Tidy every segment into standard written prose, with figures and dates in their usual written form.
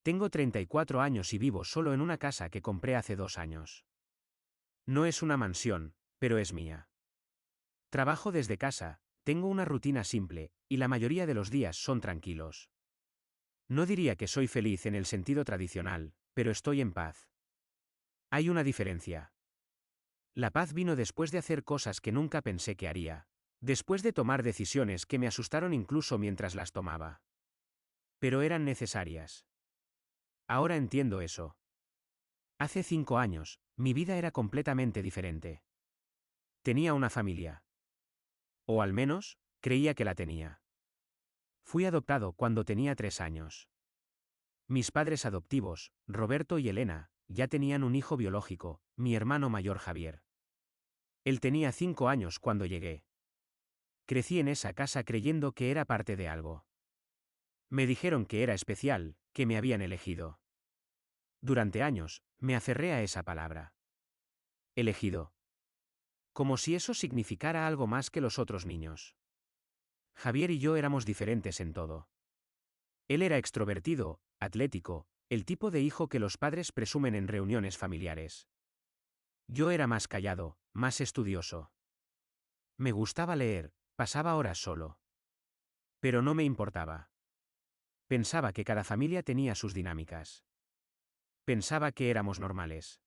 Tengo 34 años y vivo solo en una casa que compré hace 2 años. No es una mansión, pero es mía. Trabajo desde casa, tengo una rutina simple, y la mayoría de los días son tranquilos. No diría que soy feliz en el sentido tradicional, pero estoy en paz. Hay una diferencia. La paz vino después de hacer cosas que nunca pensé que haría. Después de tomar decisiones que me asustaron incluso mientras las tomaba. Pero eran necesarias. Ahora entiendo eso. Hace 5 años, mi vida era completamente diferente. Tenía una familia. O al menos, creía que la tenía. Fui adoptado cuando tenía 3 años. Mis padres adoptivos, Roberto y Elena, ya tenían un hijo biológico, mi hermano mayor Javier. Él tenía 5 años cuando llegué. Crecí en esa casa creyendo que era parte de algo. Me dijeron que era especial, que me habían elegido. Durante años, me aferré a esa palabra. Elegido. Como si eso significara algo más que los otros niños. Javier y yo éramos diferentes en todo. Él era extrovertido, atlético, el tipo de hijo que los padres presumen en reuniones familiares. Yo era más callado, más estudioso. Me gustaba leer, pasaba horas solo. Pero no me importaba. Pensaba que cada familia tenía sus dinámicas. Pensaba que éramos normales.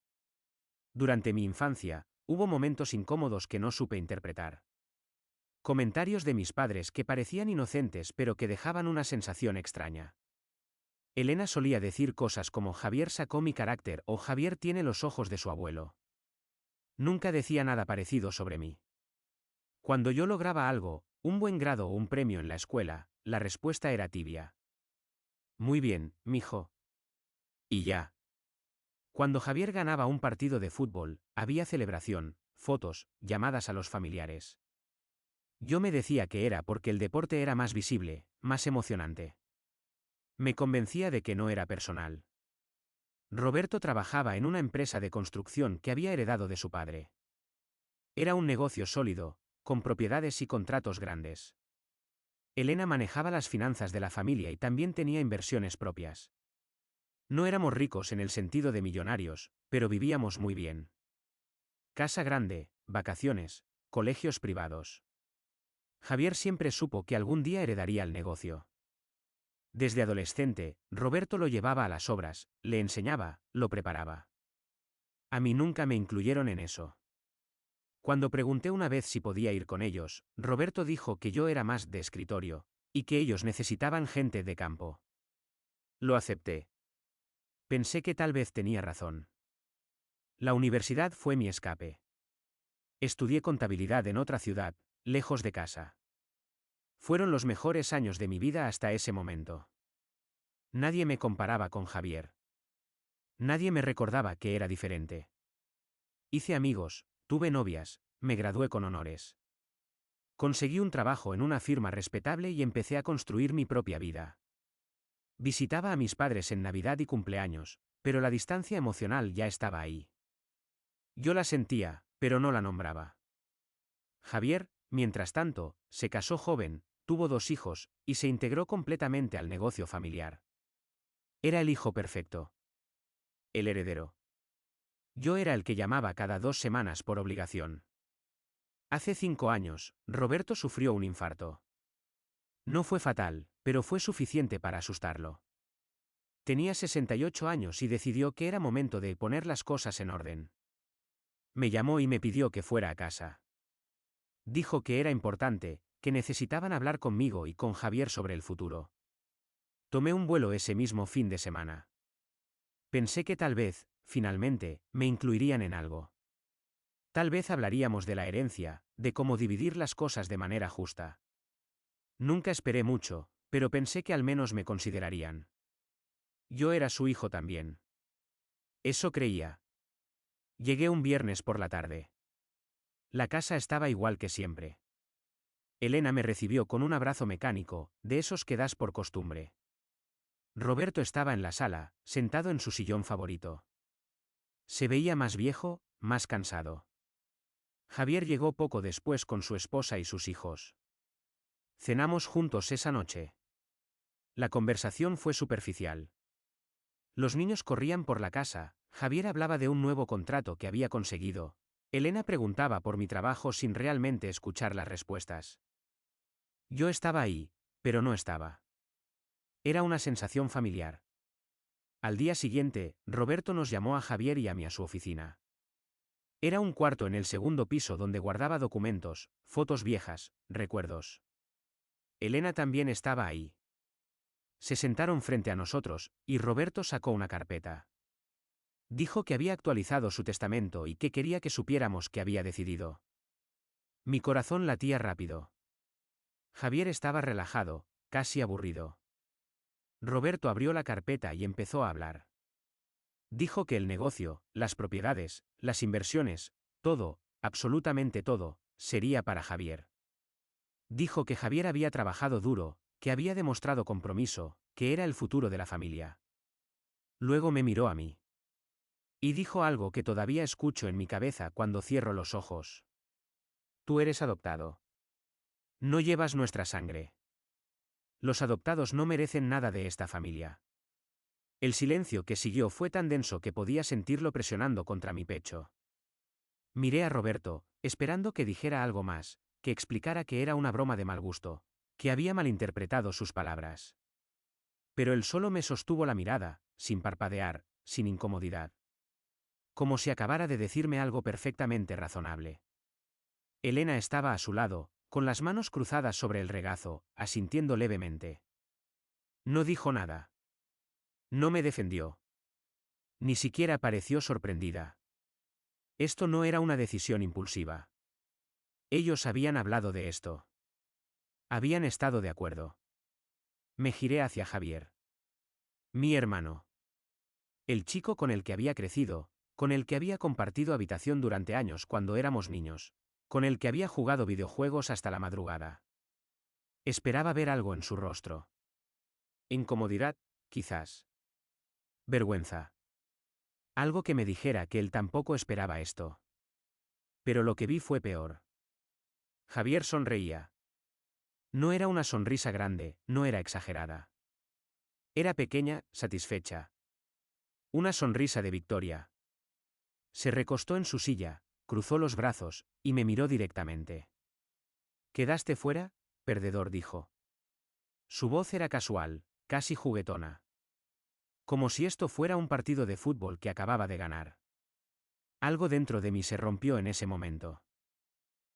Durante mi infancia, hubo momentos incómodos que no supe interpretar. Comentarios de mis padres que parecían inocentes pero que dejaban una sensación extraña. Elena solía decir cosas como Javier sacó mi carácter o Javier tiene los ojos de su abuelo. Nunca decía nada parecido sobre mí. Cuando yo lograba algo, un buen grado o un premio en la escuela, la respuesta era tibia. Muy bien, mijo. Y ya. Cuando Javier ganaba un partido de fútbol, había celebración, fotos, llamadas a los familiares. Yo me decía que era porque el deporte era más visible, más emocionante. Me convencía de que no era personal. Roberto trabajaba en una empresa de construcción que había heredado de su padre. Era un negocio sólido, con propiedades y contratos grandes. Elena manejaba las finanzas de la familia y también tenía inversiones propias. No éramos ricos en el sentido de millonarios, pero vivíamos muy bien. Casa grande, vacaciones, colegios privados. Javier siempre supo que algún día heredaría el negocio. Desde adolescente, Roberto lo llevaba a las obras, le enseñaba, lo preparaba. A mí nunca me incluyeron en eso. Cuando pregunté una vez si podía ir con ellos, Roberto dijo que yo era más de escritorio, y que ellos necesitaban gente de campo. Lo acepté. Pensé que tal vez tenía razón. La universidad fue mi escape. Estudié contabilidad en otra ciudad, lejos de casa. Fueron los mejores años de mi vida hasta ese momento. Nadie me comparaba con Javier. Nadie me recordaba que era diferente. Hice amigos, tuve novias, me gradué con honores. Conseguí un trabajo en una firma respetable y empecé a construir mi propia vida. Visitaba a mis padres en Navidad y cumpleaños, pero la distancia emocional ya estaba ahí. Yo la sentía, pero no la nombraba. Javier, mientras tanto, se casó joven, tuvo 2 hijos, y se integró completamente al negocio familiar. Era el hijo perfecto. El heredero. Yo era el que llamaba cada 2 semanas por obligación. Hace 5 años, Roberto sufrió un infarto. No fue fatal, pero fue suficiente para asustarlo. Tenía 68 años y decidió que era momento de poner las cosas en orden. Me llamó y me pidió que fuera a casa. Dijo que era importante, que necesitaban hablar conmigo y con Javier sobre el futuro. Tomé un vuelo ese mismo fin de semana. Pensé que tal vez, finalmente, me incluirían en algo. Tal vez hablaríamos de la herencia, de cómo dividir las cosas de manera justa. Nunca esperé mucho, pero pensé que al menos me considerarían. Yo era su hijo también. Eso creía. Llegué un viernes por la tarde. La casa estaba igual que siempre. Elena me recibió con un abrazo mecánico, de esos que das por costumbre. Roberto estaba en la sala, sentado en su sillón favorito. Se veía más viejo, más cansado. Javier llegó poco después con su esposa y sus hijos. Cenamos juntos esa noche. La conversación fue superficial. Los niños corrían por la casa, Javier hablaba de un nuevo contrato que había conseguido. Elena preguntaba por mi trabajo sin realmente escuchar las respuestas. Yo estaba ahí, pero no estaba. Era una sensación familiar. Al día siguiente, Roberto nos llamó a Javier y a mí a su oficina. Era un cuarto en el segundo piso donde guardaba documentos, fotos viejas, recuerdos. Elena también estaba ahí. Se sentaron frente a nosotros, y Roberto sacó una carpeta. Dijo que había actualizado su testamento y que quería que supiéramos qué había decidido. Mi corazón latía rápido. Javier estaba relajado, casi aburrido. Roberto abrió la carpeta y empezó a hablar. Dijo que el negocio, las propiedades, las inversiones, todo, absolutamente todo, sería para Javier. Dijo que Javier había trabajado duro, que había demostrado compromiso, que era el futuro de la familia. Luego me miró a mí. Y dijo algo que todavía escucho en mi cabeza cuando cierro los ojos. Tú eres adoptado. No llevas nuestra sangre. Los adoptados no merecen nada de esta familia. El silencio que siguió fue tan denso que podía sentirlo presionando contra mi pecho. Miré a Roberto, esperando que dijera algo más, que explicara que era una broma de mal gusto, que había malinterpretado sus palabras. Pero él solo me sostuvo la mirada, sin parpadear, sin incomodidad. Como si acabara de decirme algo perfectamente razonable. Elena estaba a su lado, con las manos cruzadas sobre el regazo, asintiendo levemente. No dijo nada. No me defendió. Ni siquiera pareció sorprendida. Esto no era una decisión impulsiva. Ellos habían hablado de esto. Habían estado de acuerdo. Me giré hacia Javier. Mi hermano. El chico con el que había crecido, con el que había compartido habitación durante años cuando éramos niños, con el que había jugado videojuegos hasta la madrugada. Esperaba ver algo en su rostro. Incomodidad, quizás. Vergüenza. Algo que me dijera que él tampoco esperaba esto. Pero lo que vi fue peor. Javier sonreía. No era una sonrisa grande, no era exagerada. Era pequeña, satisfecha. Una sonrisa de victoria. Se recostó en su silla, cruzó los brazos, y me miró directamente. ¿Quedaste fuera, perdedor?, dijo. Su voz era casual, casi juguetona. Como si esto fuera un partido de fútbol que acababa de ganar. Algo dentro de mí se rompió en ese momento.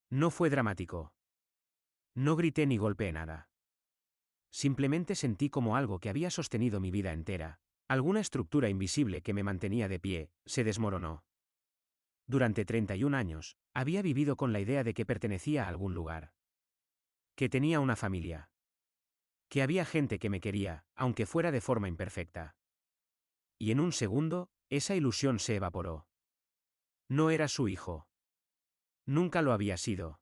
No fue dramático. No grité ni golpeé nada. Simplemente sentí como algo que había sostenido mi vida entera, alguna estructura invisible que me mantenía de pie, se desmoronó. Durante 31 años, había vivido con la idea de que pertenecía a algún lugar. Que tenía una familia. Que había gente que me quería, aunque fuera de forma imperfecta. Y en un segundo, esa ilusión se evaporó. No era su hijo. Nunca lo había sido.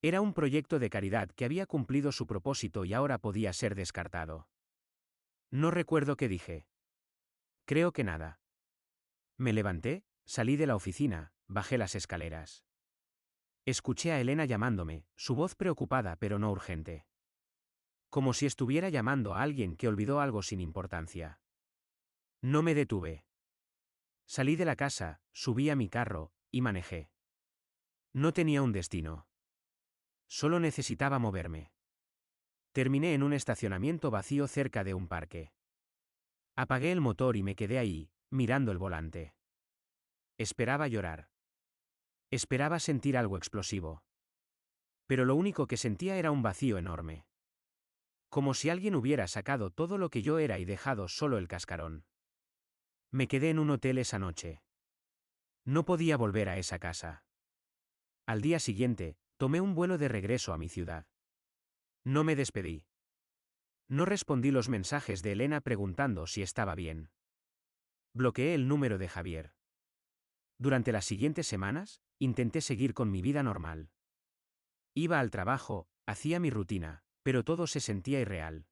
Era un proyecto de caridad que había cumplido su propósito y ahora podía ser descartado. No recuerdo qué dije. Creo que nada. Me levanté, salí de la oficina, bajé las escaleras. Escuché a Elena llamándome, su voz preocupada pero no urgente. Como si estuviera llamando a alguien que olvidó algo sin importancia. No me detuve. Salí de la casa, subí a mi carro, y manejé. No tenía un destino. Solo necesitaba moverme. Terminé en un estacionamiento vacío cerca de un parque. Apagué el motor y me quedé ahí, mirando el volante. Esperaba llorar. Esperaba sentir algo explosivo. Pero lo único que sentía era un vacío enorme. Como si alguien hubiera sacado todo lo que yo era y dejado solo el cascarón. Me quedé en un hotel esa noche. No podía volver a esa casa. Al día siguiente, tomé un vuelo de regreso a mi ciudad. No me despedí. No respondí los mensajes de Elena preguntando si estaba bien. Bloqueé el número de Javier. Durante las siguientes semanas, intenté seguir con mi vida normal. Iba al trabajo, hacía mi rutina, pero todo se sentía irreal.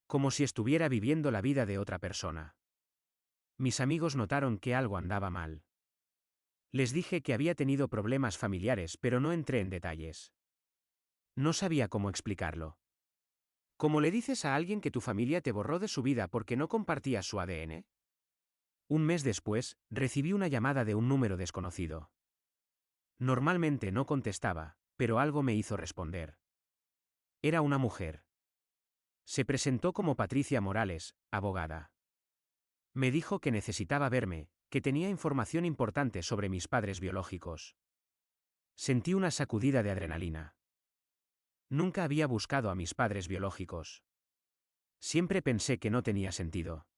Como si estuviera viviendo la vida de otra persona. Mis amigos notaron que algo andaba mal. Les dije que había tenido problemas familiares pero no entré en detalles. No sabía cómo explicarlo. ¿Cómo le dices a alguien que tu familia te borró de su vida porque no compartías su ADN? Un mes después, recibí una llamada de un número desconocido. Normalmente no contestaba, pero algo me hizo responder. Era una mujer. Se presentó como Patricia Morales, abogada. Me dijo que necesitaba verme, que tenía información importante sobre mis padres biológicos. Sentí una sacudida de adrenalina. Nunca había buscado a mis padres biológicos. Siempre pensé que no tenía sentido.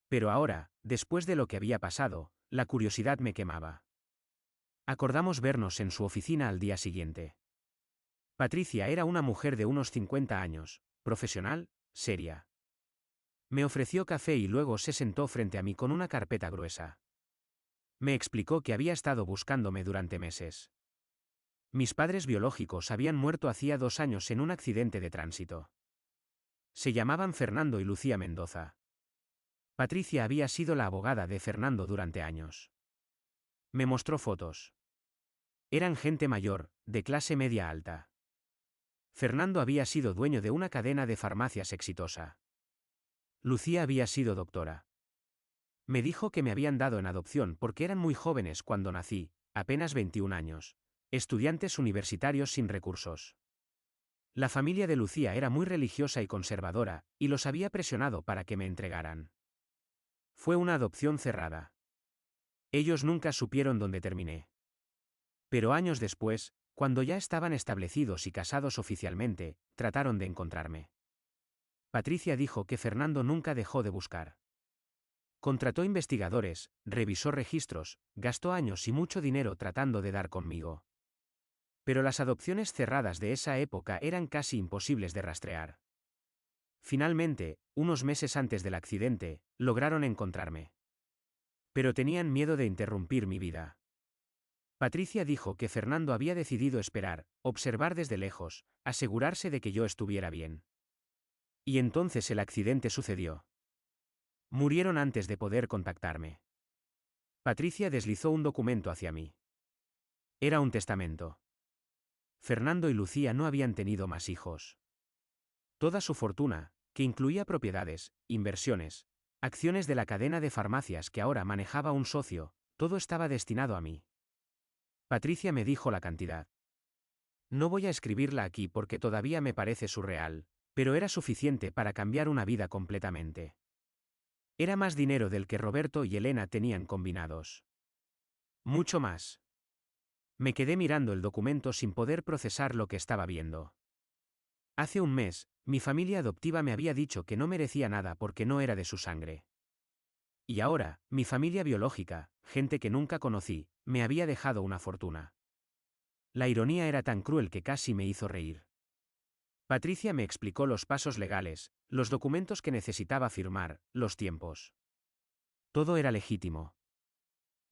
Pero ahora, después de lo que había pasado, la curiosidad me quemaba. Acordamos vernos en su oficina al día siguiente. Patricia era una mujer de unos 50 años, profesional, seria. Me ofreció café y luego se sentó frente a mí con una carpeta gruesa. Me explicó que había estado buscándome durante meses. Mis padres biológicos habían muerto hacía 2 años en un accidente de tránsito. Se llamaban Fernando y Lucía Mendoza. Patricia había sido la abogada de Fernando durante años. Me mostró fotos. Eran gente mayor, de clase media alta. Fernando había sido dueño de una cadena de farmacias exitosa. Lucía había sido doctora. Me dijo que me habían dado en adopción porque eran muy jóvenes cuando nací, apenas 21 años, estudiantes universitarios sin recursos. La familia de Lucía era muy religiosa y conservadora, y los había presionado para que me entregaran. Fue una adopción cerrada. Ellos nunca supieron dónde terminé. Pero años después, cuando ya estaban establecidos y casados oficialmente, trataron de encontrarme. Patricia dijo que Fernando nunca dejó de buscar. Contrató investigadores, revisó registros, gastó años y mucho dinero tratando de dar conmigo. Pero las adopciones cerradas de esa época eran casi imposibles de rastrear. Finalmente, unos meses antes del accidente, lograron encontrarme. Pero tenían miedo de interrumpir mi vida. Patricia dijo que Fernando había decidido esperar, observar desde lejos, asegurarse de que yo estuviera bien. Y entonces el accidente sucedió. Murieron antes de poder contactarme. Patricia deslizó un documento hacia mí. Era un testamento. Fernando y Lucía no habían tenido más hijos. Toda su fortuna, que incluía propiedades, inversiones, acciones de la cadena de farmacias que ahora manejaba un socio, todo estaba destinado a mí. Patricia me dijo la cantidad. No voy a escribirla aquí porque todavía me parece surreal, pero era suficiente para cambiar una vida completamente. Era más dinero del que Roberto y Elena tenían combinados. Mucho más. Me quedé mirando el documento sin poder procesar lo que estaba viendo. Hace un mes, mi familia adoptiva me había dicho que no merecía nada porque no era de su sangre. Y ahora, mi familia biológica, gente que nunca conocí, me había dejado una fortuna. La ironía era tan cruel que casi me hizo reír. Patricia me explicó los pasos legales, los documentos que necesitaba firmar, los tiempos. Todo era legítimo.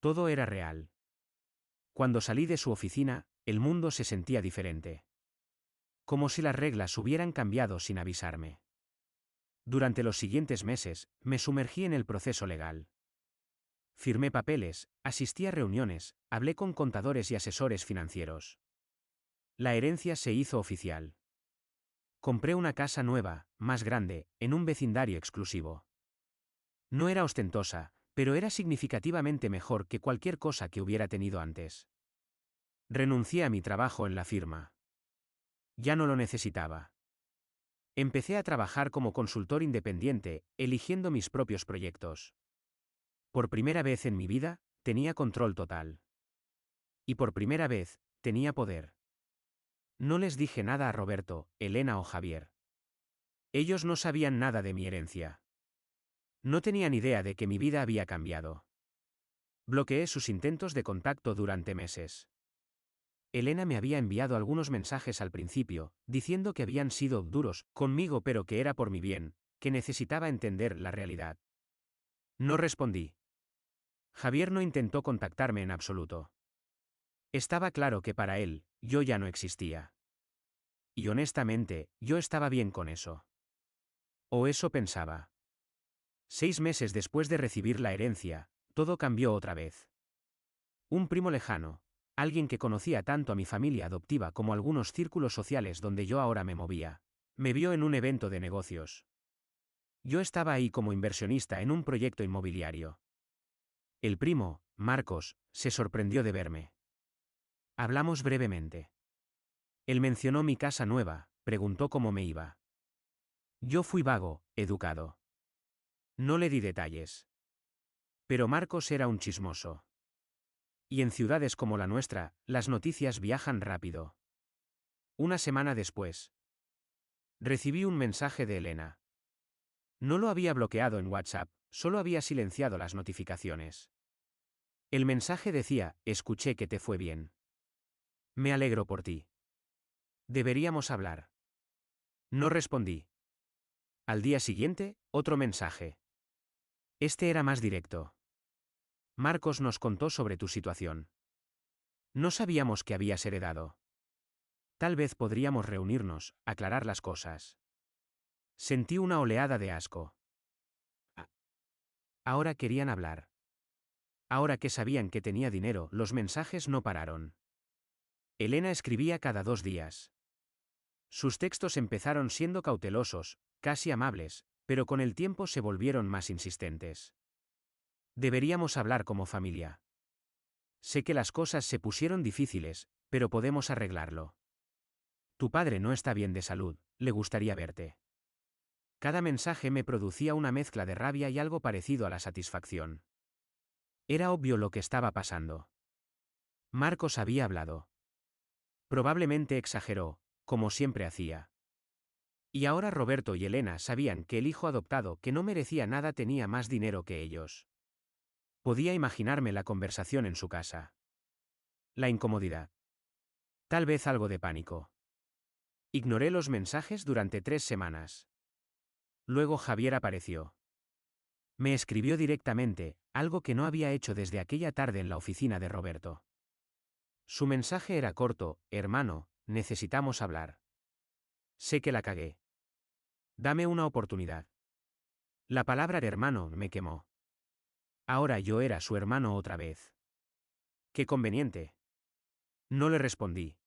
Todo era real. Cuando salí de su oficina, el mundo se sentía diferente. Como si las reglas hubieran cambiado sin avisarme. Durante los siguientes meses, me sumergí en el proceso legal. Firmé papeles, asistí a reuniones, hablé con contadores y asesores financieros. La herencia se hizo oficial. Compré una casa nueva, más grande, en un vecindario exclusivo. No era ostentosa, pero era significativamente mejor que cualquier cosa que hubiera tenido antes. Renuncié a mi trabajo en la firma. Ya no lo necesitaba. Empecé a trabajar como consultor independiente, eligiendo mis propios proyectos. Por primera vez en mi vida, tenía control total. Y por primera vez, tenía poder. No les dije nada a Roberto, Elena o Javier. Ellos no sabían nada de mi herencia. No tenían idea de que mi vida había cambiado. Bloqueé sus intentos de contacto durante meses. Elena me había enviado algunos mensajes al principio, diciendo que habían sido duros conmigo pero que era por mi bien, que necesitaba entender la realidad. No respondí. Javier no intentó contactarme en absoluto. Estaba claro que para él, yo ya no existía. Y honestamente, yo estaba bien con eso. O eso pensaba. 6 meses después de recibir la herencia, todo cambió otra vez. Un primo lejano, alguien que conocía tanto a mi familia adoptiva como algunos círculos sociales donde yo ahora me movía, Me vio en un evento de negocios. Yo estaba ahí como inversionista en un proyecto inmobiliario. El primo, Marcos, se sorprendió de verme. Hablamos brevemente. Él mencionó mi casa nueva, preguntó cómo me iba. Yo fui vago, educado. No le di detalles. Pero Marcos era un chismoso. Y en ciudades como la nuestra, las noticias viajan rápido. Una semana después, recibí un mensaje de Elena. No lo había bloqueado en WhatsApp, solo había silenciado las notificaciones. El mensaje decía: escuché que te fue bien. Me alegro por ti. Deberíamos hablar. No respondí. Al día siguiente, otro mensaje. Este era más directo. Marcos nos contó sobre tu situación. No sabíamos que habías heredado. Tal vez podríamos reunirnos, aclarar las cosas. Sentí una oleada de asco. Ah, ahora querían hablar. Ahora que sabían que tenía dinero, los mensajes no pararon. Elena escribía cada 2 días. Sus textos empezaron siendo cautelosos, casi amables, pero con el tiempo se volvieron más insistentes. Deberíamos hablar como familia. Sé que las cosas se pusieron difíciles, pero podemos arreglarlo. Tu padre no está bien de salud, le gustaría verte. Cada mensaje me producía una mezcla de rabia y algo parecido a la satisfacción. Era obvio lo que estaba pasando. Marcos había hablado. Probablemente exageró, como siempre hacía. Y ahora Roberto y Elena sabían que el hijo adoptado que no merecía nada tenía más dinero que ellos. Podía imaginarme la conversación en su casa. La incomodidad. Tal vez algo de pánico. Ignoré los mensajes durante 3 semanas. Luego Javier apareció. Me escribió directamente, algo que no había hecho desde aquella tarde en la oficina de Roberto. Su mensaje era corto: hermano, necesitamos hablar. Sé que la cagué. Dame una oportunidad. La palabra hermano me quemó. Ahora yo era su hermano otra vez. Qué conveniente. No le respondí.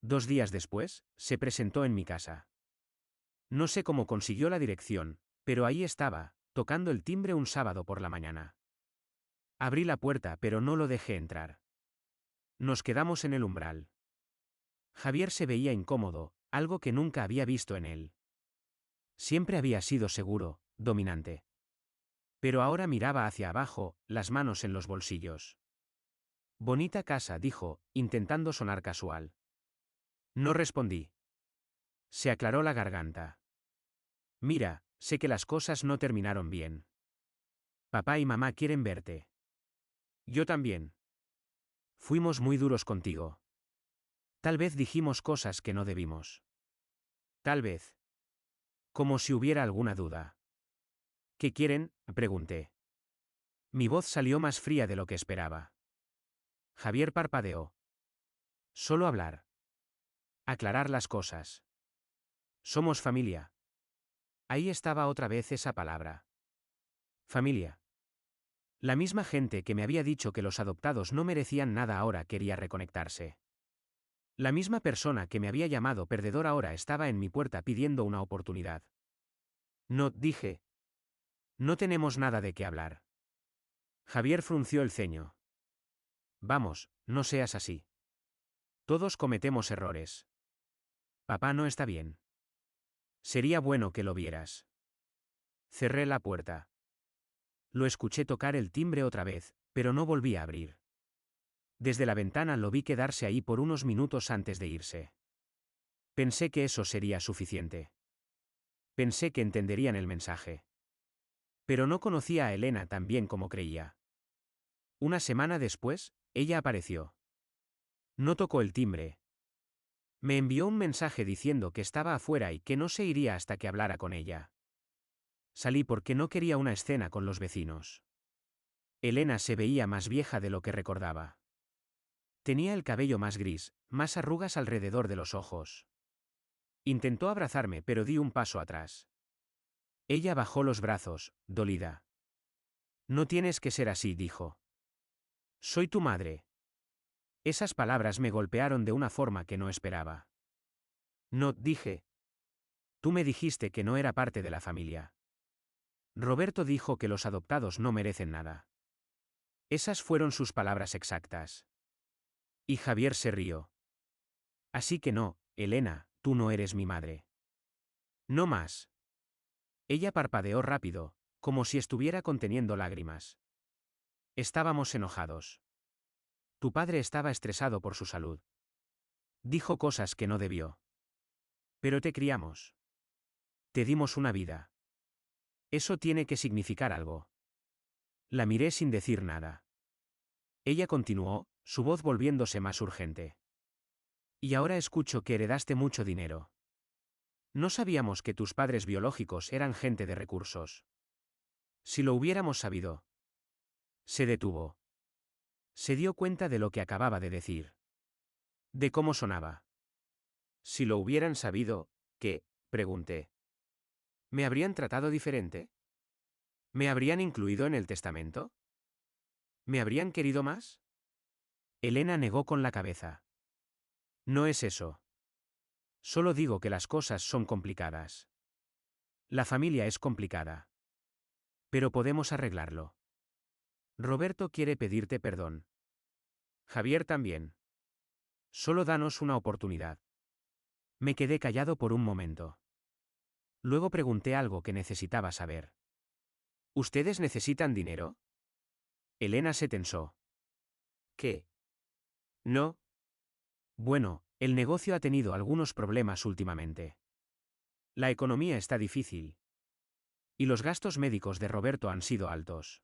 2 días después, se presentó en mi casa. No sé cómo consiguió la dirección, pero ahí estaba, tocando el timbre un sábado por la mañana. Abrí la puerta pero no lo dejé entrar. Nos quedamos en el umbral. Javier se veía incómodo, algo que nunca había visto en él. Siempre había sido seguro, dominante. Pero ahora miraba hacia abajo, las manos en los bolsillos. Bonita casa, dijo, intentando sonar casual. No respondí. Se aclaró la garganta. Mira, sé que las cosas no terminaron bien. Papá y mamá quieren verte. Yo también. Fuimos muy duros contigo. Tal vez dijimos cosas que no debimos. Tal vez. Como si hubiera alguna duda. ¿Qué quieren?, pregunté. Mi voz salió más fría de lo que esperaba. Javier parpadeó. Solo hablar. Aclarar las cosas. Somos familia. Ahí estaba otra vez esa palabra. Familia. La misma gente que me había dicho que los adoptados no merecían nada ahora quería reconectarse. La misma persona que me había llamado perdedor ahora estaba en mi puerta pidiendo una oportunidad. No, dije. No tenemos nada de qué hablar. Javier frunció el ceño. Vamos, no seas así. Todos cometemos errores. Papá no está bien. Sería bueno que lo vieras. Cerré la puerta. Lo escuché tocar el timbre otra vez, pero no volví a abrir. Desde la ventana lo vi quedarse ahí por unos minutos antes de irse. Pensé que eso sería suficiente. Pensé que entenderían el mensaje. Pero no conocía a Elena tan bien como creía. Una semana después, ella apareció. No tocó el timbre. Me envió un mensaje diciendo que estaba afuera y que no se iría hasta que hablara con ella. Salí porque no quería una escena con los vecinos. Elena se veía más vieja de lo que recordaba. Tenía el cabello más gris, más arrugas alrededor de los ojos. Intentó abrazarme pero di un paso atrás. Ella bajó los brazos, dolida. No tienes que ser así, dijo. Soy tu madre. Esas palabras me golpearon de una forma que no esperaba. No, dije. Tú me dijiste que no era parte de la familia. Roberto dijo que los adoptados no merecen nada. Esas fueron sus palabras exactas. Y Javier se rió. Así que no, Elena, tú no eres mi madre. No más. Ella parpadeó rápido, como si estuviera conteniendo lágrimas. Estábamos enojados. Tu padre estaba estresado por su salud. Dijo cosas que no debió. Pero te criamos. Te dimos una vida. Eso tiene que significar algo. La miré sin decir nada. Ella continuó, su voz volviéndose más urgente. Y ahora escucho que heredaste mucho dinero. No sabíamos que tus padres biológicos eran gente de recursos. Si lo hubiéramos sabido. Se detuvo. Se dio cuenta de lo que acababa de decir. De cómo sonaba. Si lo hubieran sabido, ¿qué? Pregunté. ¿Me habrían tratado diferente? ¿Me habrían incluido en el testamento? ¿Me habrían querido más? Elena negó con la cabeza. No es eso. Solo digo que las cosas son complicadas. La familia es complicada. Pero podemos arreglarlo. Roberto quiere pedirte perdón. Javier también. Solo danos una oportunidad. Me quedé callado por un momento. Luego pregunté algo que necesitaba saber. ¿Ustedes necesitan dinero? Elena se tensó. ¿Qué? No. Bueno, el negocio ha tenido algunos problemas últimamente. La economía está difícil. Y los gastos médicos de Roberto han sido altos.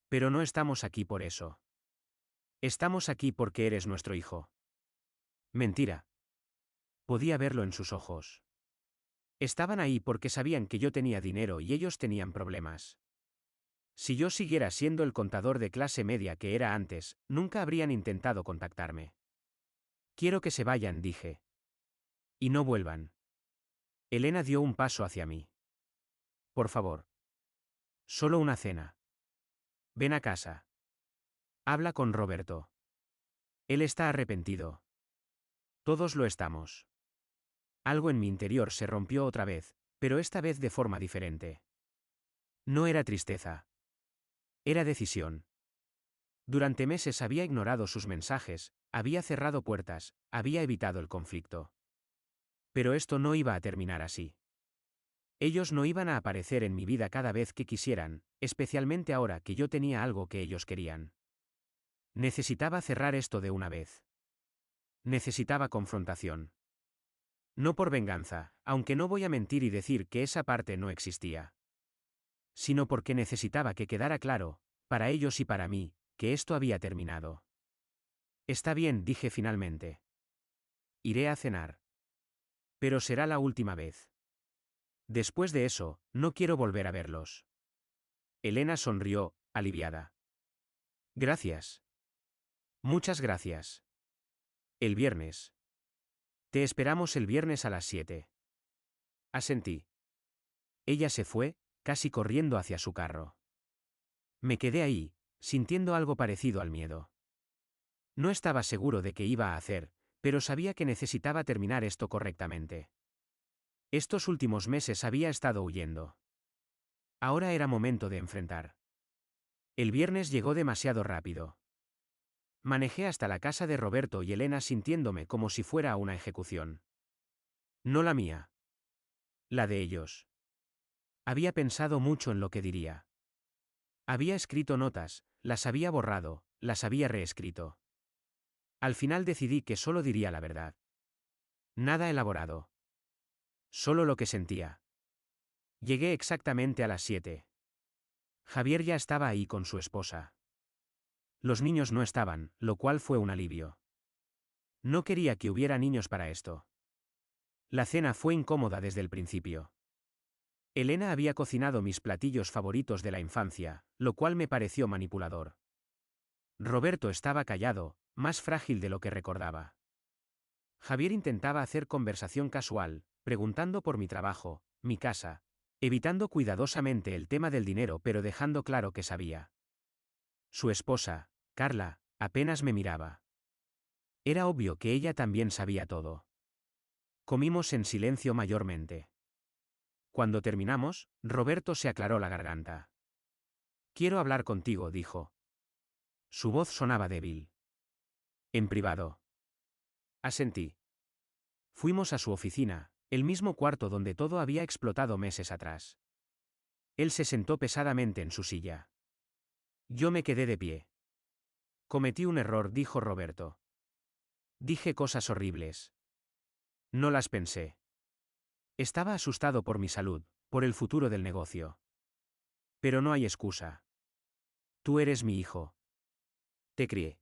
Pero no estamos aquí por eso. Estamos aquí porque eres nuestro hijo. Mentira. Podía verlo en sus ojos. Estaban ahí porque sabían que yo tenía dinero y ellos tenían problemas. Si yo siguiera siendo el contador de clase media que era antes, nunca habrían intentado contactarme. Quiero que se vayan, dije. Y no vuelvan. Elena dio un paso hacia mí. Por favor. Solo una cena. Ven a casa. Habla con Roberto. Él está arrepentido. Todos lo estamos. Algo en mi interior se rompió otra vez, pero esta vez de forma diferente. No era tristeza. Era decisión. Durante meses había ignorado sus mensajes, había cerrado puertas, había evitado el conflicto. Pero esto no iba a terminar así. Ellos no iban a aparecer en mi vida cada vez que quisieran, especialmente ahora que yo tenía algo que ellos querían. Necesitaba cerrar esto de una vez. Necesitaba confrontación. No por venganza, aunque no voy a mentir y decir que esa parte no existía. Sino porque necesitaba que quedara claro, para ellos y para mí, que esto había terminado. Está bien, dije finalmente. Iré a cenar. Pero será la última vez. Después de eso, no quiero volver a verlos. Elena sonrió, aliviada. Gracias. Muchas gracias. El viernes. Te esperamos el viernes a las 7. Asentí. Ella se fue, casi corriendo hacia su carro. Me quedé ahí, sintiendo algo parecido al miedo. No estaba seguro de qué iba a hacer, pero sabía que necesitaba terminar esto correctamente. Estos últimos meses había estado huyendo. Ahora era momento de enfrentar. El viernes llegó demasiado rápido. Manejé hasta la casa de Roberto y Elena sintiéndome como si fuera a una ejecución. No la mía. La de ellos. Había pensado mucho en lo que diría. Había escrito notas, las había borrado, las había reescrito. Al final decidí que solo diría la verdad. Nada elaborado. Solo lo que sentía. Llegué exactamente a las 7. Javier ya estaba ahí con su esposa. Los niños no estaban, lo cual fue un alivio. No quería que hubiera niños para esto. La cena fue incómoda desde el principio. Elena había cocinado mis platillos favoritos de la infancia, lo cual me pareció manipulador. Roberto estaba callado, más frágil de lo que recordaba. Javier intentaba hacer conversación casual, preguntando por mi trabajo, mi casa, evitando cuidadosamente el tema del dinero pero dejando claro que sabía. Su esposa, Carla, apenas me miraba. Era obvio que ella también sabía todo. Comimos en silencio mayormente. Cuando terminamos, Roberto se aclaró la garganta. Quiero hablar contigo, dijo. Su voz sonaba débil. En privado. Asentí. Fuimos a su oficina, el mismo cuarto donde todo había explotado meses atrás. Él se sentó pesadamente en su silla. Yo me quedé de pie. Cometí un error, dijo Roberto. Dije cosas horribles. No las pensé. Estaba asustado por mi salud, por el futuro del negocio. Pero no hay excusa. Tú eres mi hijo. Te crié.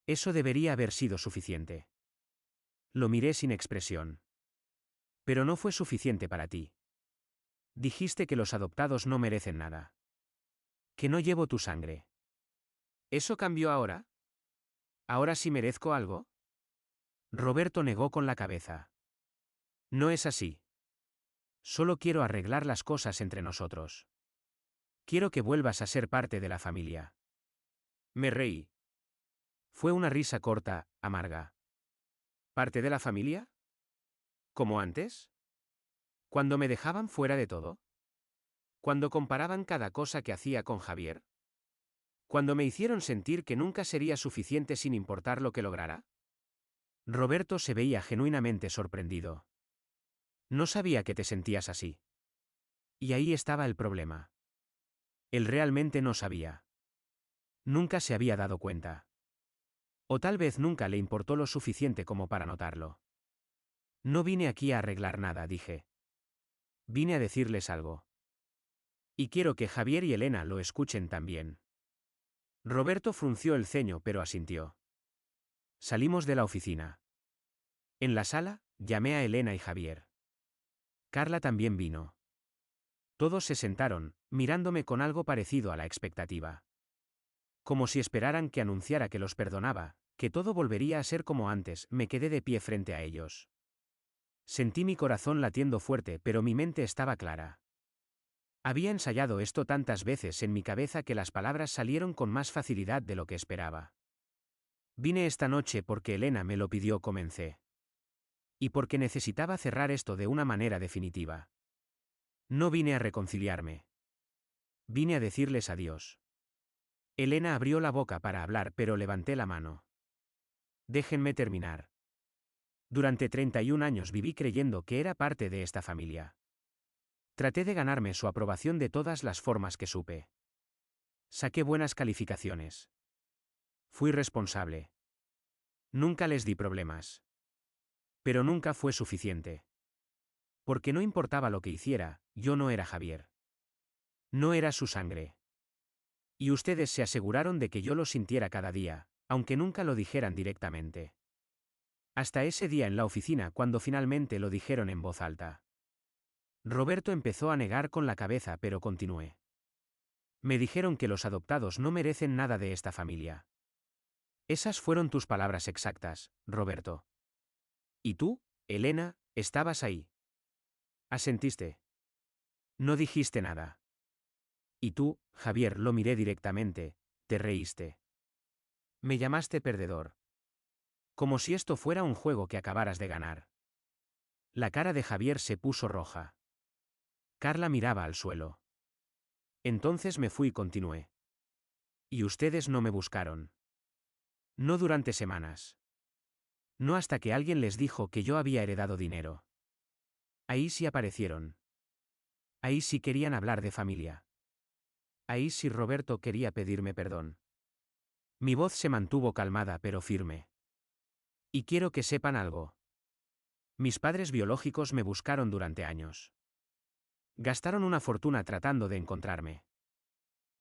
Eso debería haber sido suficiente. Lo miré sin expresión. Pero no fue suficiente para ti. Dijiste que los adoptados no merecen nada. Que no llevo tu sangre. ¿Eso cambió ahora? ¿Ahora sí merezco algo? Roberto negó con la cabeza. No es así. Solo quiero arreglar las cosas entre nosotros. Quiero que vuelvas a ser parte de la familia. Me reí. Fue una risa corta, amarga. ¿Parte de la familia? ¿Como antes? ¿Cuando me dejaban fuera de todo? ¿Cuando comparaban cada cosa que hacía con Javier? ¿Cuando me hicieron sentir que nunca sería suficiente sin importar lo que lograra? Roberto se veía genuinamente sorprendido. No sabía que te sentías así. Y ahí estaba el problema. Él realmente no sabía. Nunca se había dado cuenta. O tal vez nunca le importó lo suficiente como para notarlo. No vine aquí a arreglar nada, dije. Vine a decirles algo. Y quiero que Javier y Elena lo escuchen también. Roberto frunció el ceño pero asintió. Salimos de la oficina. En la sala, llamé a Elena y Javier. Carla también vino. Todos se sentaron, mirándome con algo parecido a la expectativa. Como si esperaran que anunciara que los perdonaba, que todo volvería a ser como antes. Me quedé de pie frente a ellos. Sentí mi corazón latiendo fuerte, pero mi mente estaba clara. Había ensayado esto tantas veces en mi cabeza que las palabras salieron con más facilidad de lo que esperaba. Vine esta noche porque Elena me lo pidió, comencé. Y porque necesitaba cerrar esto de una manera definitiva. No vine a reconciliarme. Vine a decirles adiós. Elena abrió la boca para hablar, pero levanté la mano. Déjenme terminar. Durante 31 años viví creyendo que era parte de esta familia. Traté de ganarme su aprobación de todas las formas que supe. Saqué buenas calificaciones. Fui responsable. Nunca les di problemas. Pero nunca fue suficiente. Porque no importaba lo que hiciera, yo no era Javier. No era su sangre. Y ustedes se aseguraron de que yo lo sintiera cada día, aunque nunca lo dijeran directamente. Hasta ese día en la oficina cuando finalmente lo dijeron en voz alta. Roberto empezó a negar con la cabeza, pero continué. Me dijeron que los adoptados no merecen nada de esta familia. Esas fueron tus palabras exactas, Roberto. ¿Y tú, Elena, estabas ahí? Asentiste. No dijiste nada. Y tú, Javier, lo miré directamente, te reíste. Me llamaste perdedor. Como si esto fuera un juego que acabaras de ganar. La cara de Javier se puso roja. Carla miraba al suelo. Entonces me fui y continué. Y ustedes no me buscaron. No durante semanas. No hasta que alguien les dijo que yo había heredado dinero. Ahí sí aparecieron. Ahí sí querían hablar de familia. Ahí sí Roberto quería pedirme perdón. Mi voz se mantuvo calmada pero firme. Y quiero que sepan algo. Mis padres biológicos me buscaron durante años. Gastaron una fortuna tratando de encontrarme.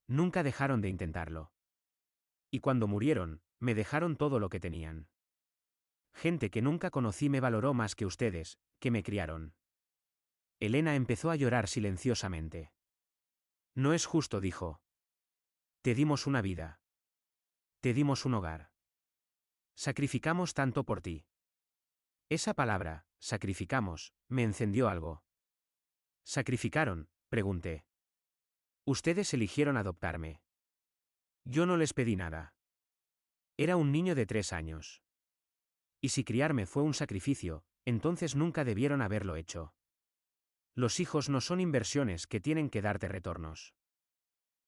Nunca dejaron de intentarlo. Y cuando murieron, me dejaron todo lo que tenían. Gente que nunca conocí me valoró más que ustedes, que me criaron. Elena empezó a llorar silenciosamente. No es justo, dijo. Te dimos una vida. Te dimos un hogar. Sacrificamos tanto por ti. Esa palabra, sacrificamos, me encendió algo. ¿Sacrificaron?, pregunté. Ustedes eligieron adoptarme. Yo no les pedí nada. Era un niño de 3 años. Y si criarme fue un sacrificio, entonces nunca debieron haberlo hecho. Los hijos no son inversiones que tienen que darte retornos.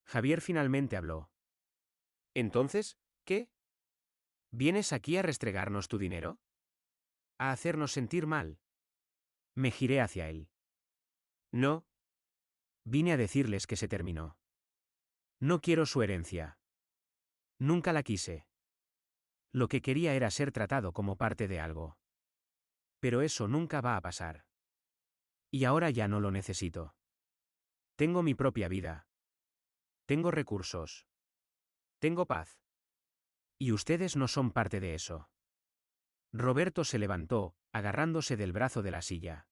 Javier finalmente habló. Entonces, ¿qué? ¿Vienes aquí a restregarnos tu dinero? ¿A hacernos sentir mal? Me giré hacia él. No, Vine a decirles que se terminó. No quiero su herencia. Nunca la quise. Lo que quería era ser tratado como parte de algo. Pero eso nunca va a pasar. Y ahora ya no lo necesito. Tengo mi propia vida. Tengo recursos. Tengo paz. Y ustedes no son parte de eso. Roberto se levantó, agarrándose del brazo de la silla.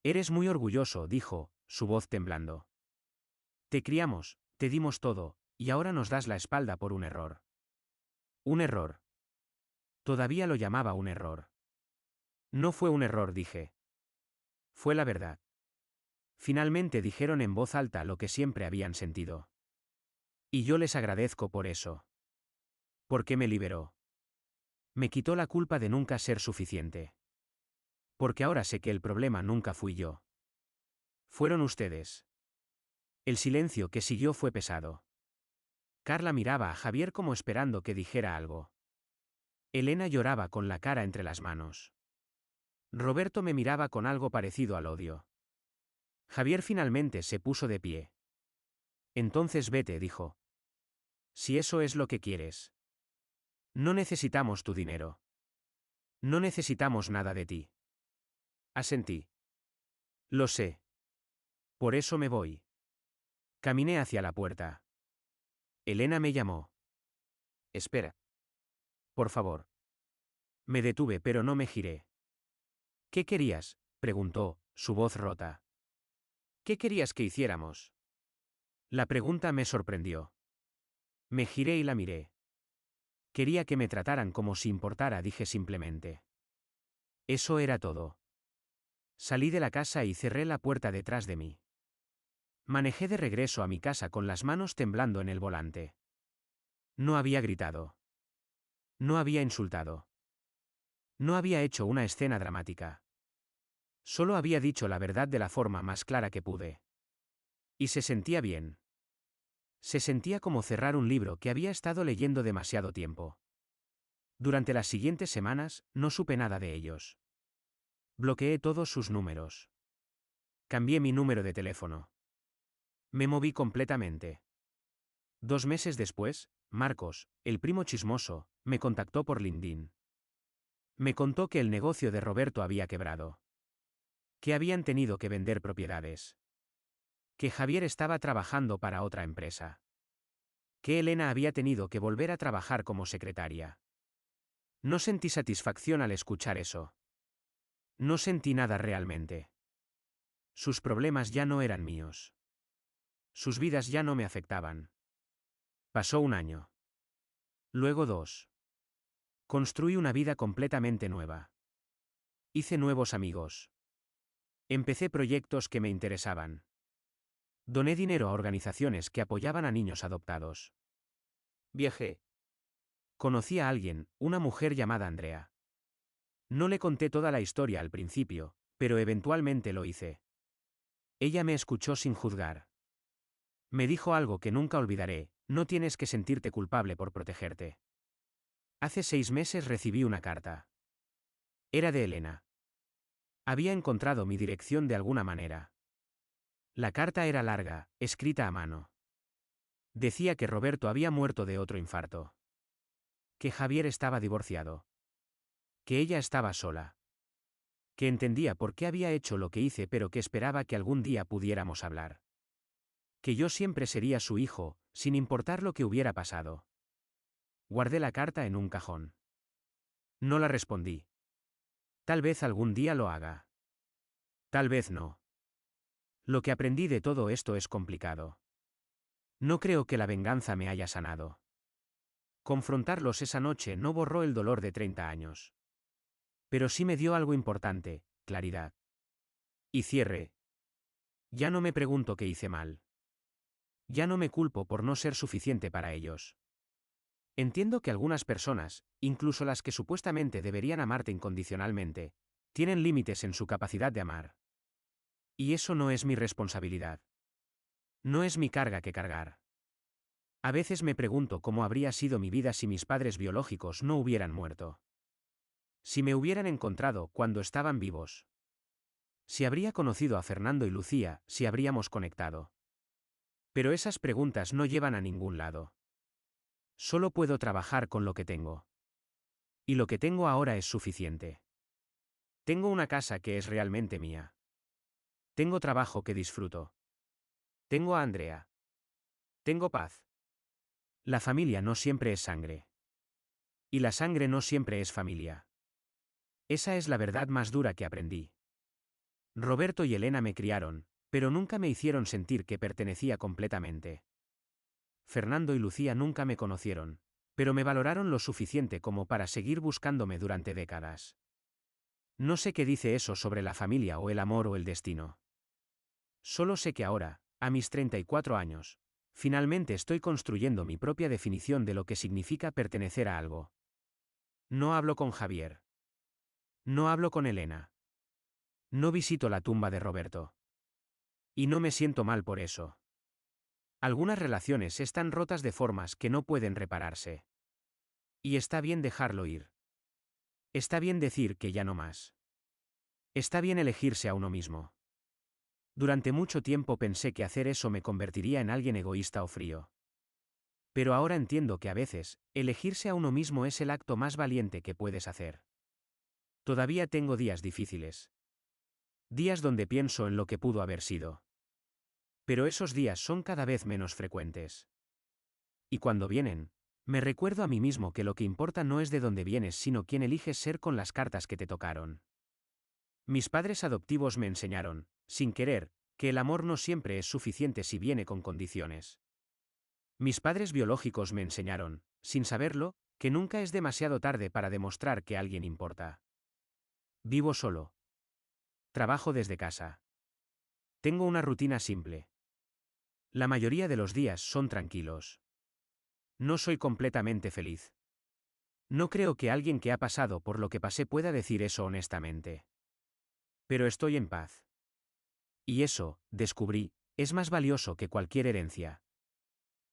Eres muy orgulloso, dijo, su voz temblando. Te criamos, te dimos todo, y ahora nos das la espalda por un error. Un error. Todavía lo llamaba un error. No fue un error, dije. Fue la verdad. Finalmente dijeron en voz alta lo que siempre habían sentido. Y yo les agradezco por eso. Porque me liberó. Me quitó la culpa de nunca ser suficiente. Porque ahora sé que el problema nunca fui yo. Fueron ustedes. El silencio que siguió fue pesado. Carla miraba a Javier como esperando que dijera algo. Elena lloraba con la cara entre las manos. Roberto me miraba con algo parecido al odio. Javier finalmente se puso de pie. Entonces vete, dijo. Si eso es lo que quieres. No necesitamos tu dinero. No necesitamos nada de ti. Asentí. Lo sé. Por eso me voy. Caminé hacia la puerta. Elena me llamó. espera. Por favor. Me detuve pero no me giré. ¿Qué querías?, preguntó, su voz rota. ¿Qué querías que hiciéramos? La pregunta me sorprendió. Me giré y la miré. Quería que me trataran como si importara, dije simplemente. Eso era todo. Salí de la casa y cerré la puerta detrás de mí. Manejé de regreso a mi casa con las manos temblando en el volante. No había gritado. No había insultado. No había hecho una escena dramática. Solo había dicho la verdad de la forma más clara que pude. Y se sentía bien. Se sentía como cerrar un libro que había estado leyendo demasiado tiempo. Durante las siguientes semanas, no supe nada de ellos. Bloqueé todos sus números. Cambié mi número de teléfono. Me moví completamente. 2 meses después, Marcos, el primo chismoso, me contactó por LinkedIn. Me contó que el negocio de Roberto había quebrado. Que habían tenido que vender propiedades. Que Javier estaba trabajando para otra empresa. Que Elena había tenido que volver a trabajar como secretaria. No sentí satisfacción al escuchar eso. No sentí nada realmente. Sus problemas ya no eran míos. Sus vidas ya no me afectaban. Pasó un año. Luego 2. Construí una vida completamente nueva. Hice nuevos amigos. Empecé proyectos que me interesaban. Doné dinero a organizaciones que apoyaban a niños adoptados. Viajé. Conocí a alguien, una mujer llamada Andrea. No le conté toda la historia al principio, pero eventualmente lo hice. Ella me escuchó sin juzgar. Me dijo algo que nunca olvidaré: no tienes que sentirte culpable por protegerte. Hace 6 meses recibí una carta. Era de Elena. Había encontrado mi dirección de alguna manera. La carta era larga, escrita a mano. Decía que Roberto había muerto de otro infarto. Que Javier estaba divorciado. Que ella estaba sola. Que entendía por qué había hecho lo que hice pero que esperaba que algún día pudiéramos hablar. Que yo siempre sería su hijo, sin importar lo que hubiera pasado. Guardé la carta en un cajón. No la respondí. Tal vez algún día lo haga. Tal vez no. Lo que aprendí de todo esto es complicado. No creo que la venganza me haya sanado. Confrontarlos esa noche no borró el dolor de 30 años. Pero sí me dio algo importante: claridad. Y cierre. Ya no me pregunto qué hice mal. Ya no me culpo por no ser suficiente para ellos. Entiendo que algunas personas, incluso las que supuestamente deberían amarte incondicionalmente, tienen límites en su capacidad de amar. Y eso no es mi responsabilidad. No es mi carga que cargar. A veces me pregunto cómo habría sido mi vida si mis padres biológicos no hubieran muerto. Si me hubieran encontrado cuando estaban vivos. Si habría conocido a Fernando y Lucía, si habríamos conectado. Pero esas preguntas no llevan a ningún lado. Solo puedo trabajar con lo que tengo. Y lo que tengo ahora es suficiente. Tengo una casa que es realmente mía. Tengo trabajo que disfruto. Tengo a Andrea. Tengo paz. La familia no siempre es sangre. Y la sangre no siempre es familia. Esa es la verdad más dura que aprendí. Roberto y Elena me criaron, pero nunca me hicieron sentir que pertenecía completamente. Fernando y Lucía nunca me conocieron, pero me valoraron lo suficiente como para seguir buscándome durante décadas. No sé qué dice eso sobre la familia o el amor o el destino. Solo sé que ahora, a mis 34 años, finalmente estoy construyendo mi propia definición de lo que significa pertenecer a algo. No hablo con Javier. No hablo con Elena. No visito la tumba de Roberto. Y no me siento mal por eso. Algunas relaciones están rotas de formas que no pueden repararse. Y está bien dejarlo ir. Está bien decir que ya no más. Está bien elegirse a uno mismo. Durante mucho tiempo pensé que hacer eso me convertiría en alguien egoísta o frío. Pero ahora entiendo que a veces, elegirse a uno mismo es el acto más valiente que puedes hacer. Todavía tengo días difíciles. Días donde pienso en lo que pudo haber sido. Pero esos días son cada vez menos frecuentes. Y cuando vienen, me recuerdo a mí mismo que lo que importa no es de dónde vienes, sino quién eliges ser con las cartas que te tocaron. Mis padres adoptivos me enseñaron, sin querer, que el amor no siempre es suficiente si viene con condiciones. Mis padres biológicos me enseñaron, sin saberlo, que nunca es demasiado tarde para demostrar que alguien importa. Vivo solo. Trabajo desde casa. Tengo una rutina simple. La mayoría de los días son tranquilos. No soy completamente feliz. No creo que alguien que ha pasado por lo que pasé pueda decir eso honestamente. Pero estoy en paz. Y eso, descubrí, es más valioso que cualquier herencia.